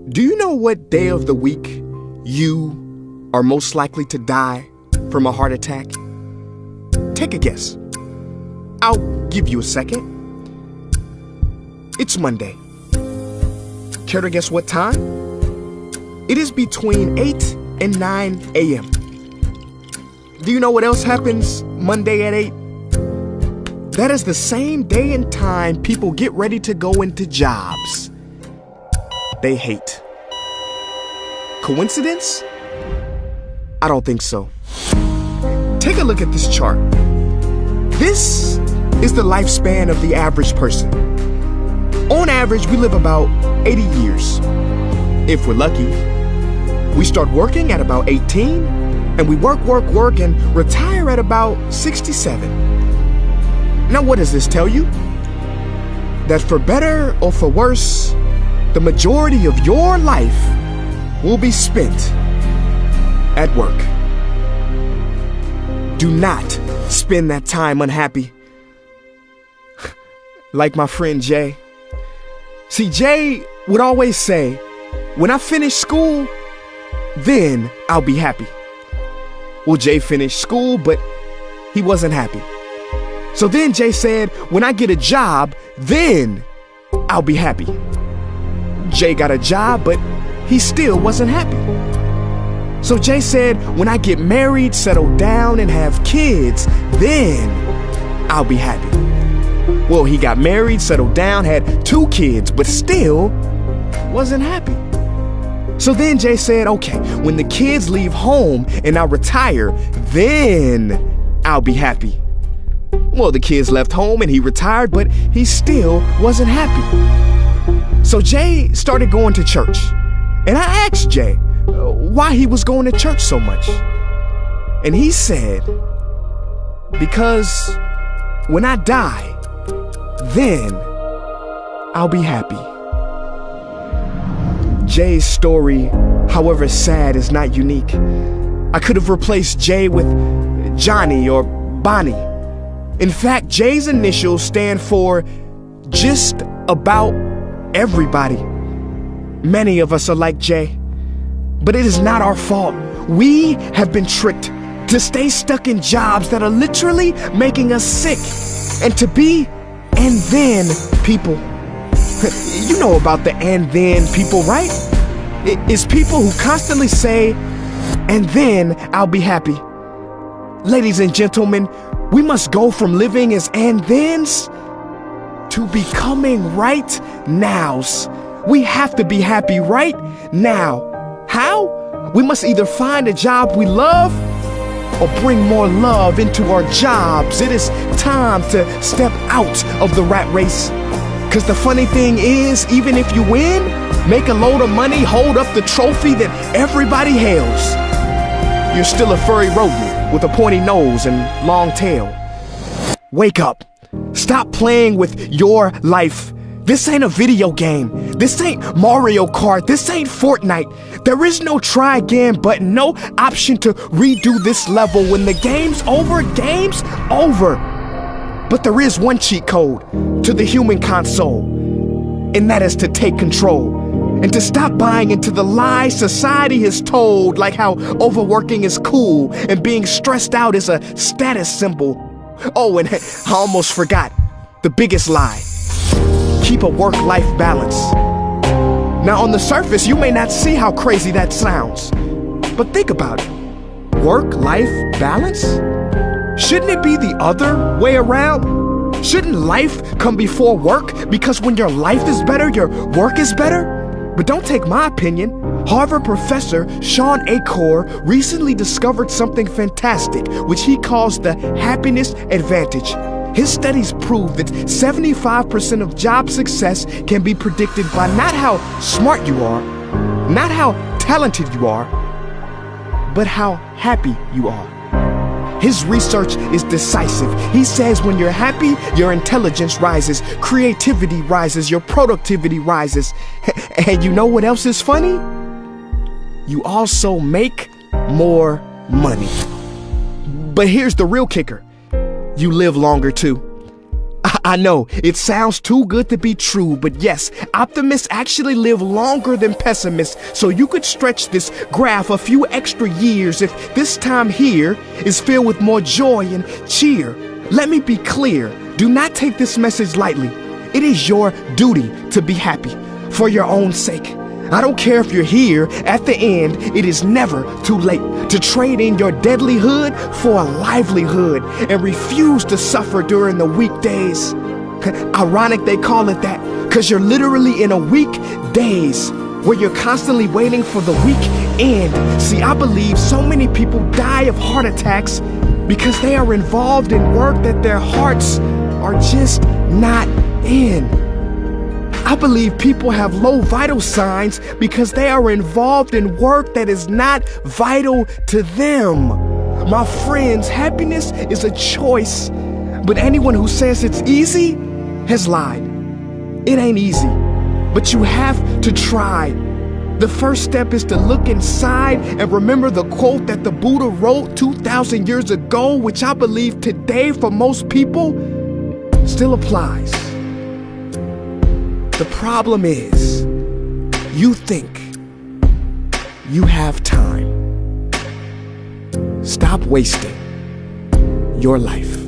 Do you know what day of the week you are most likely to die from a heart attack? Take a guess. I'll give you a second. It's Monday. Care to guess what time? It is between 8 and 9 a.m. Do you know what else happens Monday at 8? That is the same day and time people get ready to go into jobs they hate. Coincidence? I don't think so. Take a look at this chart. This is the lifespan of the average person. On average, we live about 80 years. If we're lucky, we start working at about 18, and we work, and retire at about 67. Now, what does this tell you? That for better or for worse, the majority of your life will be spent at work. Do not spend that time unhappy. Like my friend Jay. See, Jay would always say, when I finish school, then I'll be happy. Well, Jay finished school, but he wasn't happy. So then Jay said, when I get a job, then I'll be happy. Jay got a job, but he still wasn't happy. So Jay said, when I get married, settle down, and have kids, then I'll be happy. Well, he got married, settled down, had 2 kids, but still wasn't happy. So then Jay said, okay, when the kids leave home and I retire, then I'll be happy. Well, the kids left home and he retired, but he still wasn't happy. So Jay started going to church. And I asked Jay why he was going to church so much. And he said, because when I die, then I'll be happy. Jay's story, however sad, is not unique. I could have replaced Jay with Johnny or Bonnie. In fact, Jay's initials stand for just about everybody. Many of us are like Jay, but it is not our fault. We have been tricked to stay stuck in jobs that are literally making us sick and to be and then people. You know about the and then people, right? It's people who constantly say, and then I'll be happy. Ladies and gentlemen, we must go from living as and thens to becoming right nows. We have to be happy right now. How? We must either find a job we love or bring more love into our jobs. It is time to step out of the rat race. Cause the funny thing is, even if you win, make a load of money, hold up the trophy that everybody hails, you're still a furry rodent with a pointy nose and long tail. Wake up. Stop playing with your life. This ain't a video game. This ain't Mario Kart. This ain't Fortnite. There is no try again button, no option to redo this level. When the game's over. But there is one cheat code to the human console, and that is to take control and to stop buying into the lies society has told, like how overworking is cool and being stressed out is a status symbol. Oh, and I almost forgot the biggest lie. Keep a work-life balance. Now, on the surface, you may not see how crazy that sounds, but think about it. Work-life balance? Shouldn't it be the other way around? Shouldn't life come before work? Because when your life is better, your work is better? But don't take my opinion. Harvard professor Shawn Achor recently discovered something fantastic, which he calls the happiness advantage. His studies prove that 75% of job success can be predicted by not how smart you are, not how talented you are, but how happy you are. His research is decisive. He says when you're happy, your intelligence rises, creativity rises, your productivity rises. And you know what else is funny? You also make more money. But here's the real kicker. You live longer too. I know, it sounds too good to be true, but yes, optimists actually live longer than pessimists, so you could stretch this graph a few extra years if this time here is filled with more joy and cheer. Let me be clear, do not take this message lightly. It is your duty to be happy, for your own sake. I don't care if you're here at the end, it is never too late to trade in your deadlyhood for a livelihood and refuse to suffer during the weekdays. Ironic they call it that, because you're literally in a weekdays where you're constantly waiting for the weekend. See, I believe so many people die of heart attacks because they are involved in work that their hearts are just not in. I believe people have low vital signs because they are involved in work that is not vital to them. My friends, happiness is a choice, but anyone who says it's easy has lied. It ain't easy, but you have to try. The first step is to look inside and remember the quote that the Buddha wrote 2,000 years ago, which I believe today for most people still applies. The problem is, you think you have time. Stop wasting your life.